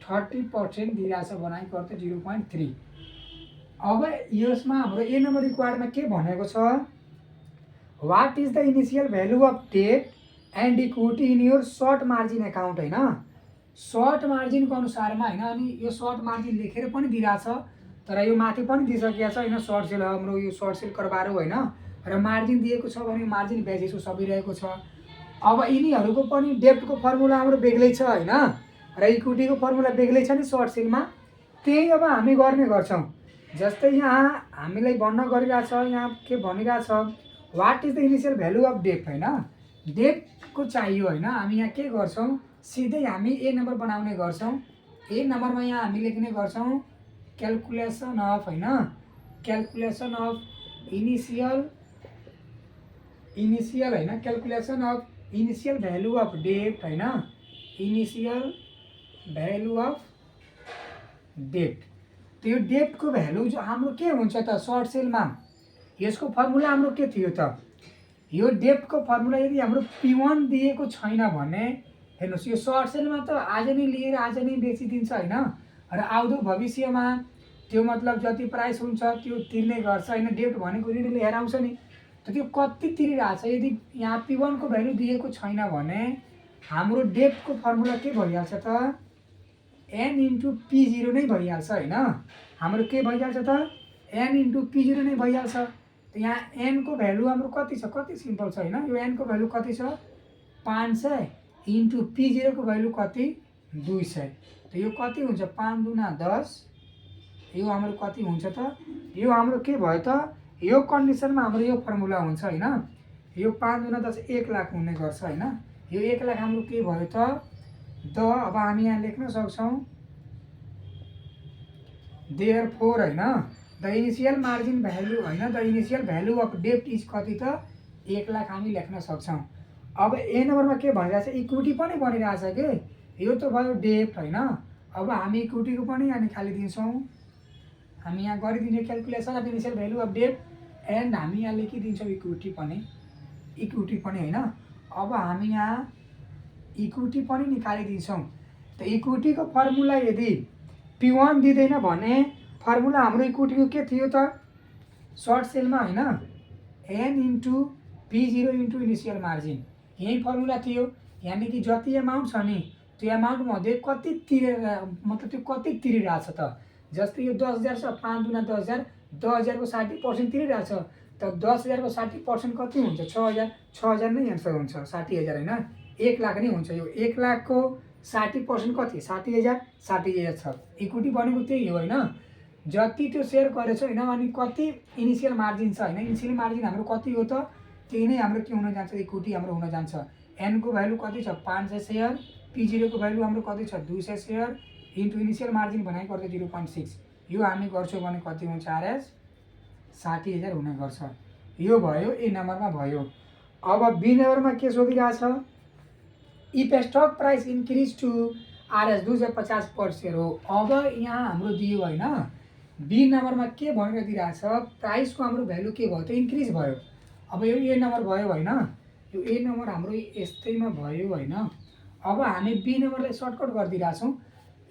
30% दिइरहेछ भनाइको अर्थ 0.3। अब यसमा हाम्रो ए नम्बर रिक्वायर्डमा के भनेको छ what is the initial value of debt and equity in your short margin account होइन। सर्ट मार्जिनको अनुसारमा होइन। अनि यो सर्ट मार्जिन लेखेर पनि दिइरहेछ, तर यो माथि पनि दिइसकेको छ होइन। सर्ट सेल हाम्रो यो सर्ट सेल करबारो होइन र मार्जिन दिएको छ भने मार्जिन बेसिसको सबै रहेको छ। अब यिनीहरूको पनि डेप्टको फर्मुला हाम्रो बेग्लै छ होइन र इक्विटीको फर्मुला बेग्लै छ नि सर्ट सेलमा। त्यही अब हामी गर्ने गर्छौँ। जस्तै यहाँ हामीलाई भन्न गरिरहेछ, यहाँ के भनिरहेछ what is the initial value of debt होइन। डेटको चाहियो होइन। हामी यहाँ के गर्छौँ सिधै हामी ए नम्बर बनाउने गर्छौँ। ए नम्बरमा यहाँ हामी लेख्ने गर्छौँ क्यालकुलेसन अफ होइन, क्यालकुलेसन अफ इनिसियल होइन, calculation of initial value of डेब्ट होइन, इनिसियल भ्यालु अफ डेब्ट। त्यो डेब्टको भ्यालु जो हाम्रो के हुन्छ त सर्ट सेलमा, यसको फर्मुला हाम्रो के थियो त, यो डेब्टको फर्मुला यदि हाम्रो P1 दिएको छैन भने हेर्नुहोस्, यो सर्ट सेलमा त आज नै लिएर आज नै बेचिदिन्छ होइन, र आउँदो भविष्यमा त्यो मतलब जति प्राइस हुन्छ त्यो तिर्ने गर्छ होइन। डेब्ट भनेको ऋण लिएर आउँछ नि, त त्यो कति तिरिरहेछ। यदि यहाँ P1 को भ्यालु दिएको छैन भने हाम्रो डेब्टको फर्मुला के भइहाल्छ त, n इन्टु P0 नै भइहाल्छ होइन। हाम्रो के भइहाल्छ त, n इन्टु P0 नै भइहाल्छ। त यहाँ n को भ्यालु हाम्रो कति छ, कति सिम्पल छ होइन। यो n को भ्यालु कति छ 500 इन्टु P0 को भ्यालु कति 200। त यो कति हुन्छ 5 दुना 10, यो हाम्रो कति हुन्छ त, यो हाम्रो के भयो त, यो कन्डिसनमा हाम्रो यो फर्मुला हुन्छ होइन। यो 5 दुना 10 1 लाख हुने गर्छ होइन। यो 1 लाख हाम्रो के भयो त द, अब हामी यहाँ लेख्न सक्छौँ देयरफोर होइन, द इनिसियल मार्जिन भ्यालु होइन, द इनिसियल भ्यालु अफ डेब्ट इज कति त 1 लाख हामी लेख्न सक्छौँ। अब ए नम्बरमा के भनिरहेछ, इक्विटी पनि भनिरहेछ के, यो त भयो डेब्ट होइन। अब हामी इक्विटीको पनि यहाँ निकालिदिन्छौँ, हामी यहाँ गरिदिन्छौँ calculation of initial value of डेब्ट एन्ड हामी यहाँ लेखिदिन्छौँ इक्विटी पनि होइन। अब हामी यहाँ इक्विटी पनि निकालिदिन्छौँ। त इक्विटीको फर्मुला यदि P1 दिँदैन भने फर्मुला हाम्रो इक्विटीको के थियो त सर्ट सेलमा होइन, n into P0 into initial margin, यही फर्मुला थियो। यानि कि जति एमाउन्ट छ नि त्यो एमाउन्टमध्ये कति तिरेर मतलब त्यो कति तिरिरहेछ त, जस्तै यो 10,000 छ, 5 दुना 10,000, 10,000 को 60% तिरिरहेछ। त 10,000 को 60% कति हुन्छ 6,000, 6,000 नै एन्सर हुन्छ 60,000 होइन, 1 लाख नै हुन्छ। यो 1 लाख को 60% कति 60,000, 60,000 छ। इक्विटी भनेको त्यही हो होइन, जति त्यो सेयर गरेछ होइन, अनि कति इनिसियल मार्जिन छ होइन। इनिसियल मार्जिन हाम्रो कति हो त, त्यही नै हाम्रो के हुन जान्छ, इक्विटी हाम्रो हुन जान्छ। n को भ्यालु कति छ 500 सेयर, P0 को भ्यालु हाम्रो कति छ 200 सेयर इन्टु इनिसियल मार्जिन भनेको गर्दा 0.6, यो हामी गर्छौँ भने कति हुन्छ RS 60,000 हुने गर्छ। यो भयो ए नम्बरमा भयो। अब बी नम्बरमा के सोधिरहेछ, if stock price increase to RS 250 per share हो। अब यहाँ हाम्रो दियो होइन, बी नम्बरमा के भनेर दिइरहेछ, प्राइसको हाम्रो भ्यालु के भयो त इन्क्रिज भयो। अब यो ए नम्बर भयो होइन, यो ए नम्बर हाम्रो यस्तैमा भयो होइन। अब हामी बी नम्बरलाई सर्टकट गरिदिइरहेछौँ।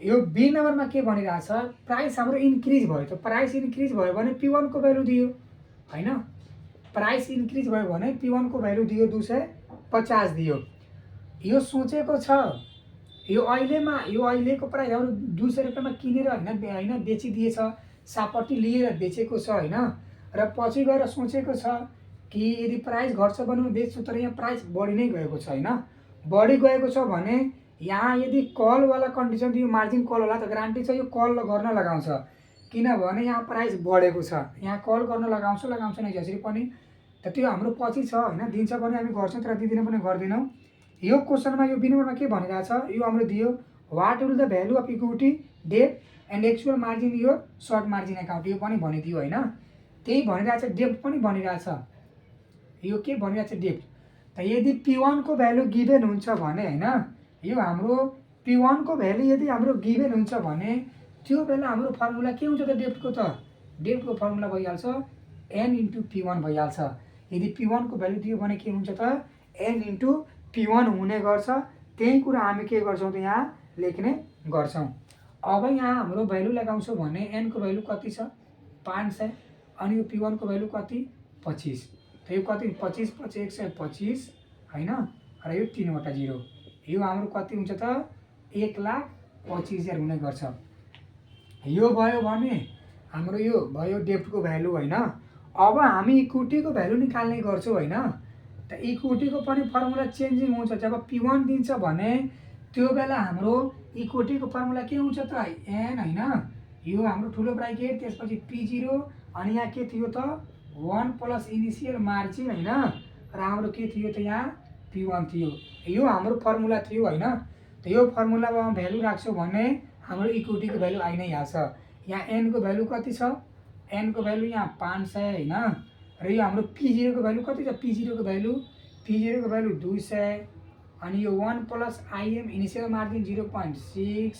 यो बी नम्बरमा के भनिरहेछ, प्राइस हाम्रो इन्क्रिज भयो। त प्राइस इन्क्रिज भयो भने P1 को भ्यालु दियो होइन, प्राइस इन्क्रिज भयो भने P1 को भ्यालु दियो 250 दियो। यो सोचेको छ, यो अहिलेको प्राइस हाम्रो 200 रुपियाँमा किनेर होइन बेचिदिएछ, सापट्टि लिएर बेचेको छ होइन, र पछि गएर सोचेको छ कि यदि प्राइस घट्छ भने बेच्छु, तर यहाँ प्राइस बढी नै गएको छ होइन। बढी गएको छ भने यहाँ यदि कलवाला कन्डिसन दियो, मार्जिन कलवाला, त ग्यारेन्टी छ यो कल गर्न लगाउँछ, किनभने यहाँ प्राइस बढेको छ, यहाँ कल गर्न लगाउँछ नै जसरी पनि। त त्यो हाम्रो पछि छ होइन, दिन्छ भने हामी गर्छौँ, तर दिँदैन पनि गर्दैनौँ। यो क्वेसनमा यो बी नम्बरमा के भनिरहेछ, यो हाम्रो दियो what will the value of equity डेब्ट एन्ड एक्चुअल मार्जिन यो सर्ट मार्जिन एकाउन्ट, यो पनि भनिदियो होइन। त्यही भनिरहेछ, डेब्ट पनि भनिरहेछ, यो के भनिरहेछ डेब्ट। त यदि P1 को भ्यालु गिभेन हुन्छ भने होइन, यो हाम्रो P1 को भ्यालु यदि हाम्रो गिभेन हुन्छ भने त्यो बेला हाम्रो फर्मुला के हुन्छ त डेब्टको, त डेब्टको फर्मुला भइहाल्छ n इन्टु P1 भइहाल्छ। यदि P1 को भ्यालु दियो भने के हुन्छ त n इन्टु P1 हुने गर्छ। त्यही कुरा हामी के गर्छौँ त यहाँ लेख्ने गर्छौँ। अब यहाँ हाम्रो भ्यालु लगाउँछौँ भने n को भ्यालु कति छ 500, अनि यो P1 को भ्यालु कति 25। त यो कति 25 + 125 होइन, र यो 3वटा 0, यो हाम्रो कति हुन्छ त 1,25,000 हुने गर्छ। यो भयो भने हाम्रो यो भयो डेब्टको भ्यालु होइन। अब हामी इक्विटीको भ्यालु निकाल्ने गर्छौँ होइन। त इक्विटीको पनि फर्मुला चेन्जिङ हुन्छ। जब P1 दिन्छ भने त्यो बेला हाम्रो इक्विटीको फर्मुला के हुन्छ त n होइन, यो हाम्रो ठुलो ब्राकेट, त्यसपछि P0, अनि यहाँ के थियो त 1 प्लस इनिसियल मार्जिन होइन, र हाम्रो के थियो त यहाँ P1 थियो। यो हाम्रो फर्मुला थियो होइन। त यो फर्मुलामा भ्यालु राख्छौँ भने हाम्रो इक्विटीको भ्यालु आइ नै हाल्छ। यहाँ n को भ्यालु कति छ, n को भ्यालु यहाँ 500 होइन, र यो हाम्रो P0 को भ्यालु कति छ, P0 को भ्यालु P0 को भ्यालु 200 अनि यो 1 प्लस IM इनिसियल मार्जिन 0.6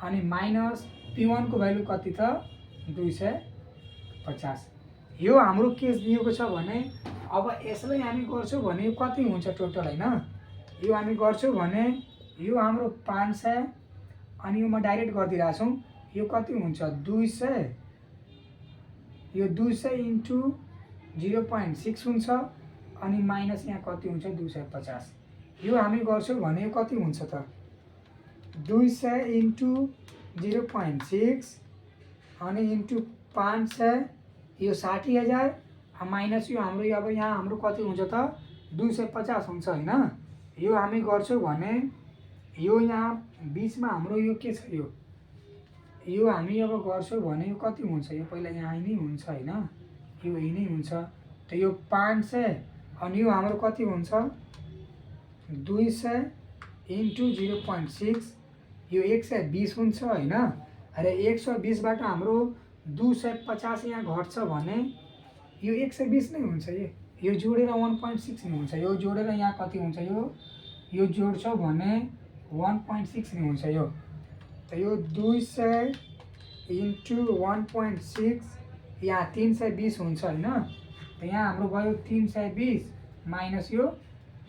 अनि माइनस P1 को भ्यालु कति त 250। यो हाम्रो के दिएको छ भने अब यसलाई हामी गर्छौँ भने यो कति हुन्छ टोटल हैन, यो हामी गर्छौँ भने यो हाम्रो 500 अनि यो म डाइरेक्ट गरिदिरहेको छु, यो कति हुन्छ 200, यो 200 इन्टु 0.6 हुन्छ अनि माइनस यहाँ कति हुन्छ 250। यो हामी गर्छौँ भने यो कति हुन्छ त 200 इन्टु 0.6 अनि इन्टु 500 यो 60,000 माइनस यो हाम्रो अब यहाँ हाम्रो कति हुन्छ त 250 हुन्छ हैन। यो हामी गर्छौँ भने यो यहाँ बीचमा हाम्रो यो के छ, यो हामी अब गर्छौँ भने यो कति हुन्छ, यो पहिला यहाँ नै हुन्छ हैन, यो यही नै हुन्छ। त यो 500 अनि यो हाम्रो कति हुन्छ 200 इन्टु 0.6 यो 120 हुन्छ हैन। र 120 बाट हाम्रो 250 यहाँ घट्छ भने यो 120 नै हुन्छ, यो जोडेर 1.6 नै हुन्छ, यो जोडेर यहाँ कति हुन्छ, यो जोड्छौँ भने 1.6 नै हुन्छ यो। त यो 200 इन्टु 1.6 यहाँ 320 हुन्छ हैन। त यहाँ हाम्रो भयो 320 माइनस यो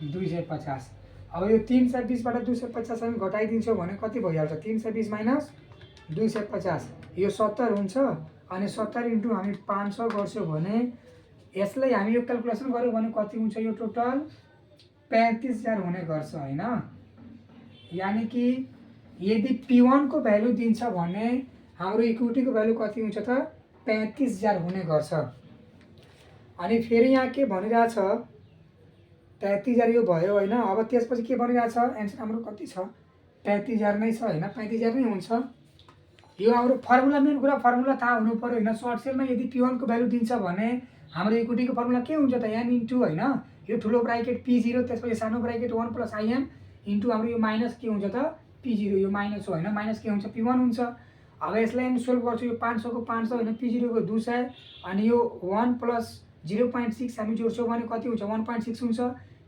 250। अब यो 320 बाट 250 हामी घटाइदिन्छौँ भने कति भइहाल्छ 320 माइनस 250 यो 70 हुन्छ अनि 70 इन्टु हामी 500 गर्छौँ भने यसलाई हामी यो क्याल्कुलेसन गर्यो भने कति हुन्छ, यो टोटल 35,000 हुने गर्छ हैन। यानी कि यदि P1 को भ्यालु दिन्छ भने हाम्रो इक्विटी को भ्यालु कति हुन्छ त 35,000 हुने गर्छ। अनि फेरि यहाँ के भनिरहेछ 35,000 यो भयो हैन। अब त्यसपछि के भनिरहेछ एन्सर हाम्रो कति छ 35,000 नै छ हैन, 35,000 नै हुन्छ। यो हाम्रो फर्मुला मेन कुरा फर्मुला थाहा हुनु पर्यो हैन। सर्ट सेलमा यदि P1 को भ्यालु दिन्छ भने हाम्रो इक्विटी को फर्मुला के हुन्छ त n इन्टु हैन, यो ठुलो ब्राकेट P0 त्यसपछि सानो ब्राकेट 1 प्लस IM इन्टु हाम्रो यो माइनस के हुन्छ त P0, यो माइनस हो हैन, माइनस के हुन्छ P1 हुन्छ। अब यसलाई हामी सोल्भ गर्छौँ, यो 500 को 500 हैन, P0 को 200 अनि यो 1 प्लस 0.6 हामी जोड्छौँ भने कति हुन्छ 1.6 हुन्छ।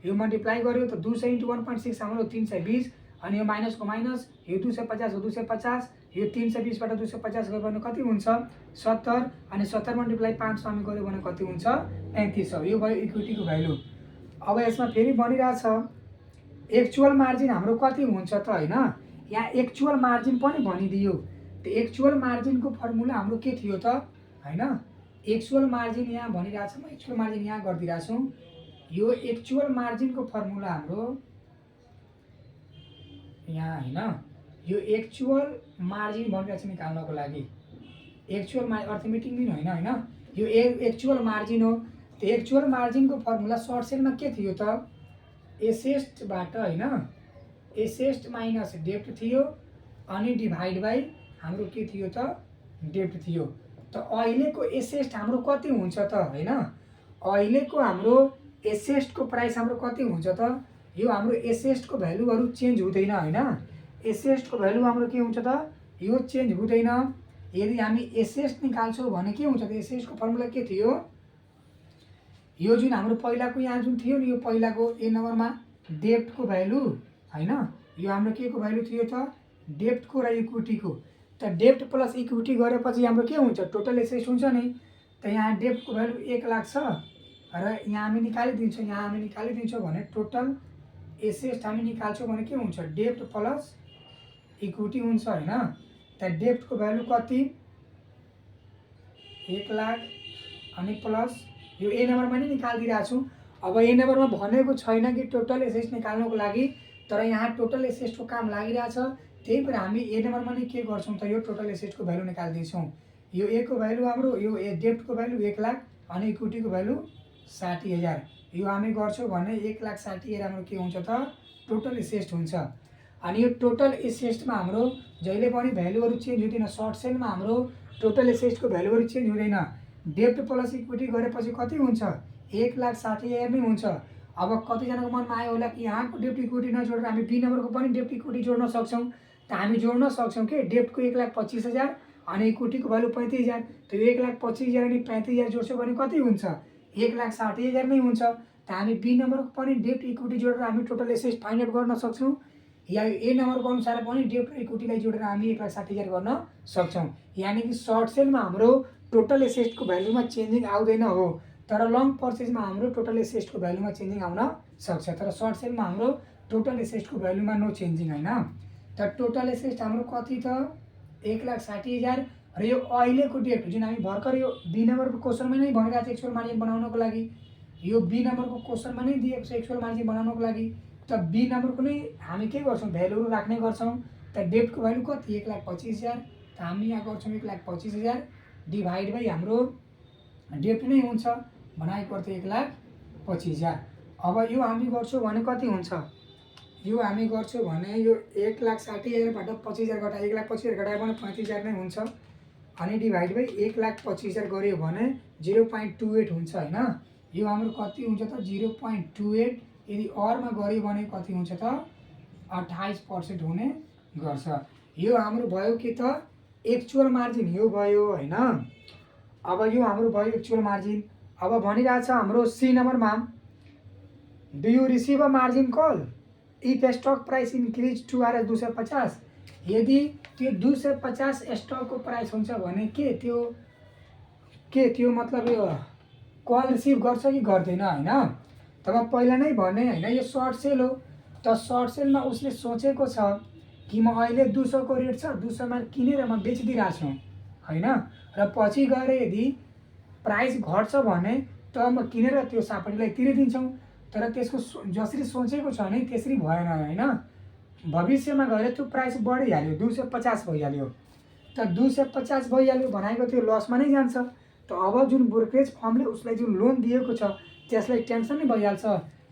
यो मल्टिप्लाई गर्यो त 200 इन्टु 1.6 हाम्रो 320 अनि यो माइनस को माइनस यो 250 को 250 यो 320 बाट 250 गयो भने कति हुन्छ 70 अनि 70 मल्टिप्लाई 500 हामी गर्यो भने कति हुन्छ 3500। यो भयो इक्विटी को भ्यालु। अब यसमा फेरि भनिरहेछ एक्चुअल मार्जिन हाम्रो कति हुन्छ त हैन, यहाँ एक्चुअल मार्जिन पनि भनिदियो। त एक्चुअल मार्जिन को फर्मुला हाम्रो के थियो त हैन, एक्चुअल मार्जिन यहाँ भनिरहेछ, म एक्चुअल मार्जिन यहाँ गरिदिरहेको छु। यो एक्चुअल मार्जिन को फर्मुला हाम्रो यहाँ हैन, यो एक्चुअल मार्जिन भनिरहेछ निकाल्नको लागि, एक्चुअल अर्थमेटिक मिन हैन हैन, यो एक्चुअल मार्जिन हो। त एक्चुअल मार्जिन को फर्मुला सर्ट सेलमा के थियो त एसेस्ट बाट हैन, एसेस्ट माइनस डेप्ट थियो अनि डिभाइड बाइ हाम्रो के थियो त डेप्ट थियो। त अहिलेको एसेस्ट हाम्रो कति हुन्छ त हैन, अहिलेको हाम्रो एसेस्ट को प्राइस हाम्रो कति हुन्छ त, यो हाम्रो एसेस्ट को भ्यालुहरु चेन्ज हुँदैन हैन, एसेस्ट को भ्यालु हाम्रो के हुन्छ त यो चेन्ज हुँदैन। यदि हामी एसेस्ट निकाल्छौँ भने के हुन्छ त एसेस्ट को फर्मुला के थियो, यो जुन हाम्रो पहिलाको यहाँ जुन थियो नि यो पहिलाको ए नम्बरमा डेप्ट को भ्यालु हैन, यो हाम्रो के को भ्यालु थियो त डेप्ट को र इक्विटी को। त डेप्ट प्लस इक्विटी गरेपछि हाम्रो के हुन्छ टोटल एसेस्ट हुन्छ नि। त यहाँ डेप्ट को भ्यालु 1 लाख छ र यहाँ हामी निकालिदिन्छौँ, यहाँ हामी निकालिदिन्छौँ भने टोटल एसेस्ट हामी निकाल्छौँ भने के हुन्छ डेप्ट प्लस इक्विटी हुन्छ हैन। त डेप्ट को भ्यालु कति 1 लाख अनि प्लस यो ए नम्बरमा नै निकालिदिरहेको छु। अब ए नम्बरमा भनेको छैन कि टोटल एसेस्ट निकाल्नको लागि, तर यहाँ टोटल एसेस्ट को काम लागिरहेछ, त्यही भएर हामी ए नम्बरमा नै के गर्छौँ त यो टोटल एसेस्ट को भ्यालु निकाल्दिन्छौँ। यो ए को भ्यालु हाम्रो यो डेप्ट को भ्यालु 1 लाख अनि इक्विटी को भ्यालु 60,000, यो हामी गर्छौँ भने 1,60,000 हाम्रो के हुन्छ त टोटल एसेस्ट हुन्छ। अनि यो टोटल एसेस्टमा हाम्रो जहिले पनि भ्यालुहरु चेन्ज हुँदैन, सर्ट सेलमा हाम्रो टोटल एसेस्ट को भ्यालुहरु चेन्ज हुँदैन। डेप्ट प्लस इक्विटी गरेपछि कति हुन्छ 1,60,000 नै हुन्छ। अब कतिजनाको मनमा आयो होला कि यहाँको डेप्ट इक्विटी नजोडेर हामी बी नम्बरको पनि डेप्ट इक्विटी जोड्न सक्छौँ। त हामी जोड्न सक्छौँ के डेप्टको 1,25,000 अनि इक्विटीको भ्यालु 35,000। त यो 1,25,000 अनि 35,000 जोड्छौँ भने कति हुन्छ 1,60,000 नै हुन्छ। त हामी बी नम्बरको पनि डेब्ट इक्विटी जोडेर हामी टोटल एसेट फाइन्ड आउट गर्न सक्छौँ, या ए नम्बरको अनुसार पनि डेब्ट र इक्विटीलाई जोडेर हामी 1,60,000 गर्न सक्छौँ। यानि कि सर्ट सेलमा हाम्रो टोटल एसेटको भ्यालुमा चेन्जिङ आउँदैन हो, तर लङ पर्चेजमा हाम्रो टोटल एसेटको भ्यालुमा चेन्जिङ आउन सक्छ, तर सर्ट सेलमा हाम्रो टोटल एसेटको भ्यालुमा नो चेन्जिङ होइन। त टोटल एसेट हाम्रो कति त 1,60,000 र यो अहिलेको डेट जुन हामी भर्खर यो बी नम्बरको क्वेसनमा नै भनिरहेको छ एक्चुअल मार्जिन बनाउनको लागि, यो बी नम्बरको क्वेसनमा नै दिएको छ एक्चुअल मार्जिन बनाउनको लागि। त बी नम्बरको नै हामी के गर्छौँ भ्यालुहरू राख्ने गर्छौँ। त डेब्टको भ्यालु कति 1,25,000, त हामी यहाँ गर्छौँ 1,25,000 डिभाइड बाई हाम्रो डेब्ट नै हुन्छ बनाएको अर्थ 1,25,000। अब यो हामी गर्छौँ भने कति हुन्छ, यो हामी गर्छौँ भने यो 1,60,000बाट 25,000 घटायो 1,25,000 घटायो भने 35,000 नै हुन्छ, अनि डिभाइड बाई 1,25,000 गऱ्यो भने 0.28 हुन्छ होइन। यो हाम्रो कति हुन्छ त 0.28, यदि अरमा गऱ्यो भने कति हुन्छ त 28% हुने गर्छ। यो हाम्रो भयो के त एक्चुअल मार्जिन, यो भयो होइन। अब यो हाम्रो भयो एक्चुअल मार्जिन। अब भनिरहेछ हाम्रो सी नम्बरमा, do you receive a margin call if stock price increase to R 250। यदि त्यो 250 स्टकको प्राइस हुन्छ भने के त्यो मतलब यो कल रिसिभ गर्छ कि गर्दैन होइन। तब पहिला नै भने होइन यो सर्ट सेल हो, त सर्ट सेलमा उसले सोचेको छ कि म अहिले 200 को रेट छ 200मा किनेर म बेचिदिइरहेको छु होइन, र पछि गएर यदि प्राइस घट्छ भने त म किनेर त्यो सापटीलाई तिरिदिन्छौँ, तर त्यसको जसरी सोचेको छ नि त्यसरी भएन होइन। भविष्यमा गएर त्यो प्राइस बढिहाल्यो 250 भइहाल्यो, त 250 भइहाल्यो भनेको त्यो लसमा नै जान्छ। त अब जुन ब्रोकरेज फर्मले उसलाई जुन लोन दिएको छ त्यसलाई टेन्सन नै भइहाल्छ,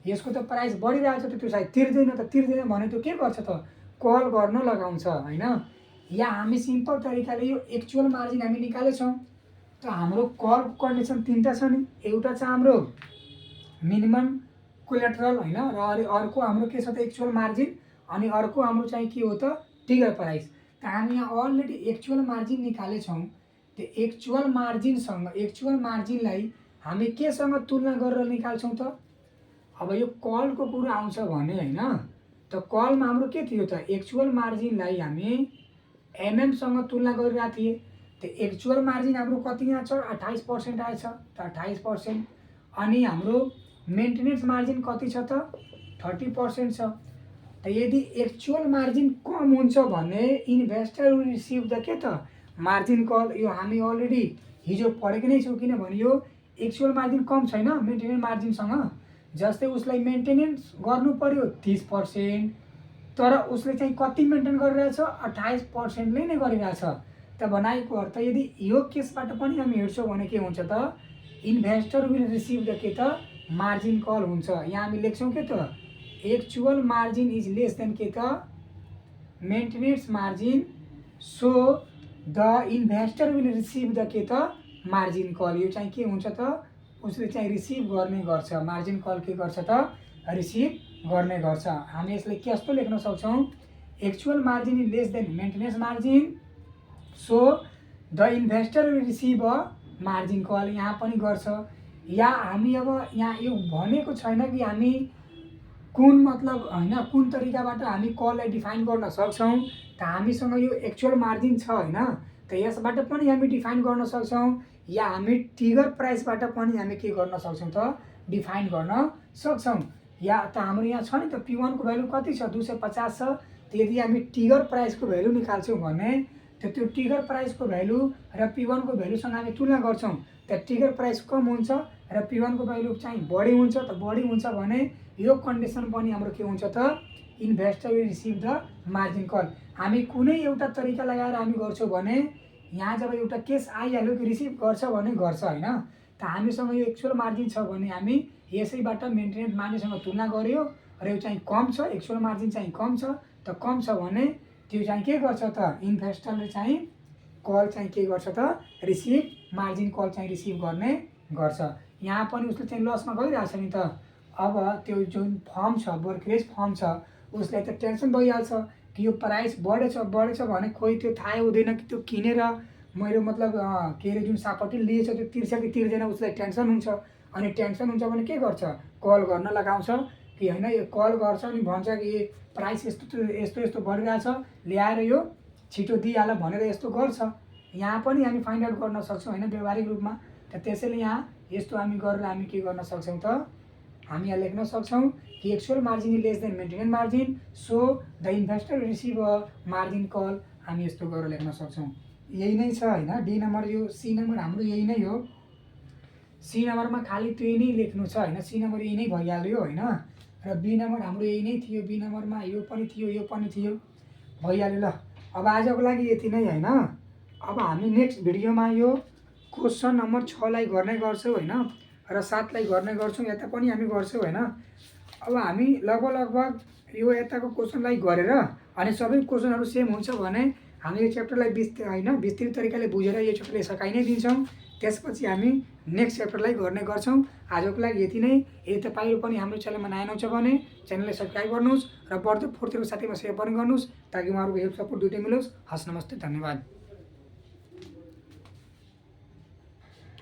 यसको त प्राइस बढिरहेको छ त त्यो सायद तिर्दैन भने त्यो के गर्छ त कल गर्न लगाउँछ होइन। या हामी सिम्पल तरिकाले यो एक्चुअल मार्जिन हामी निकालेछौँ। त हाम्रो कलको कन्डिसन 3टा छ नि, एउटा छ हाम्रो मिनिमम कोलेट्रल होइन, र अर्को हाम्रो के छ त एक्चुअल मार्जिन, अनि अर्को हाम्रो चाहिँ के हो त ट्रिगर प्राइस। त हामी यहाँ अलरेडी एक्चुअल मार्जिन निकालेछौँ। त्यो एक्चुअल मार्जिनलाई हामी केसँग तुलना गरेर निकाल्छौँ त, अब यो कलको कुरा आउँछ भने होइन, त कलमा हाम्रो के थियो त एक्चुअल मार्जिनलाई हामी एमएमसँग तुलना गरिरहेको थिएँ। त एक्चुअल मार्जिन हाम्रो कति यहाँ छ 28% आएछ, त 28%, अनि हाम्रो मेन्टेनेन्स मार्जिन कति छ त 30% छ। त यदि एक्चुअल मार्जिन कम हुन्छ भने इन्भेस्टर विल रिसिभ द के त मार्जिन कल। यो हामी अलरेडी हिजो पढेको नै छौँ, किनभने यो एक्चुअल मार्जिन कम छैन मेन्टेनेन्स मार्जिनसँग। जस्तै उसलाई मेन्टेनेन्स गर्नु पर्यो 30%, तर उसले चाहिँ कति मेन्टेन गरिरहेछ 28%ले नै गरिरहेछ। त बनाएको अर्थ यदि यो केसबाट पनि हामी हेर्छौँ भने के हुन्छ त इन्भेस्टर विल रिसिभ द के त मार्जिन कल हुन्छ। यहाँ हामी लेख्छौँ के त actual margin is less then के त maintenance margin, so the investor will receive the के त मार्जिन कल। यो चाहिँ के हुन्छ त उसले चाहिँ रिसिभ गर्ने गर्छ, मार्जिन कल के गर्छ त रिसिभ गर्ने गर्छ। हामी यसलाई कस्तो लेख्न सक्छौँ actual margin is less than maintenance margin, so the investor will receive a margin call यहाँ पनि गर्छ। या हामी अब यहाँ यो भनेको छैन कि हामी कुन मतलब होइन कुन तरिकाबाट हामी कललाई डिफाइन गर्न सक्छौँ। त हामीसँग यो एक्चुअल मार्जिन छ होइन, त यसबाट पनि हामी डिफाइन गर्न सक्छौँ, या हामी ट्रिगर प्राइसबाट पनि हामी के गर्न सक्छौँ त डिफाइन गर्न सक्छौँ। या त हाम्रो यहाँ छ नि त P1 को भ्यालु कति छ 250 छ। त यदि हामी ट्रिगर प्राइसको भ्यालु निकाल्छौँ भने त त्यो ट्रिगर प्राइसको भ्यालु र P1 को भ्यालुसँग हामी तुलना गर्छौँ, त ट्रिगर प्राइस कम हुन्छ र P1 को भ्यालु चाहिँ बढी हुन्छ। त बढी हुन्छ भने यो कन्डिसन पनि हाम्रो के हुन्छ त investor will receive the margin call. हामी कुनै एउटा तरिका लगाएर हामी गर्छौँ भने यहाँ जब एउटा केस आइहाल्यो कि रिसिभ गर्छ भने गर्छ होइन। त हामीसँग यो एक्चुअल मार्जिन छ भने हामी यसैबाट मेन्टेनेन्स मार्जिनसँग तुलना गर्यो र यो चाहिँ कम छ, एक्चुअल मार्जिन चाहिँ कम छ। त कम छ भने त्यो चाहिँ के गर्छ त इन्भेस्टरले चाहिँ कल चाहिँ के गर्छ त रिसिभ मार्जिन कल चाहिँ रिसिभ गर्ने गर्छ। यहाँ पनि उसले चाहिँ लसमा गइरहेछ नि त। अब त्यो जुन फर्म छ ब्रोकरेज फर्म छ उसलाई त टेन्सन भइहाल्छ कि यो प्राइस बढेछ भने खोइ त्यो थाहै हुँदैन कि त्यो किनेर मेरो मतलब के अरे जुन सापटी लिएछ त्यो तिर्छ कि तिर्दैन, उसलाई टेन्सन हुन्छ। अनि टेन्सन हुन्छ भने के गर्छ, कल गर्न लगाउँछ कि होइन, यो कल गर्छ अनि भन्छ कि प्राइस यस्तो यस्तो यस्तो बढिरहेछ, ल्याएर यो छिटो दिइहाल भनेर यस्तो गर्छ। यहाँ पनि हामी फाइन्ड आउट गर्न सक्छौँ होइन व्यवहारिक रूपमा। त त्यसैले यहाँ यस्तो हामी गरेर हामी के गर्न सक्छौँ त, हामी यहाँ लेख्न सक्छौँ कि actual margin is less than maintenance margin, so the investor receive a margin call. हामी यस्तो गरेर लेख्न सक्छौँ। यही नै छ होइन। डी नम्बर, यो सी नम्बर हाम्रो यही नै हो। सी नम्बरमा खालि त्यही नै लेख्नु छ होइन, सी नम्बर यही नै भइहाल्यो होइन। र बी नम्बर हाम्रो यही नै थियो, बी नम्बरमा यो पनि थियो यो पनि थियो, भइहाल्यो। ल अब आजको लागि यति नै होइन। अब हामी नेक्स्ट भिडियोमा यो क्वेसन नम्बर 6 लाई गर्ने गर्छौँ होइन, र 7 लाई गर्ने गर्छौँ, यता पनि हामी गर्छौँ होइन। अब हामी लगभग यो यताको क्वेसनलाई गरेर अनि सबै क्वेसनहरू सेम हुन्छ भने हामी यो च्याप्टरलाई विस्तृत तरिकाले बुझेर यो च्याप्टरलाई सकाइ नै दिन्छौँ। त्यसपछि हामी नेक्स्ट च्याप्टरलाई गर्ने गर्छौँ। आजको लागि यति नै। यदि तपाईँहरू पनि हाम्रो च्यानलमा नयाँ हुनुहुन्छ भने च्यानललाई सब्सक्राइब गर्नुहोस् र बढ्दो फोर्थको साथीमा सेयर पनि गर्नुहोस् ताकि उहाँहरूको हेल्प सपोर्ट दुइटै मिलोस्। हस्, नमस्ते, धन्यवाद।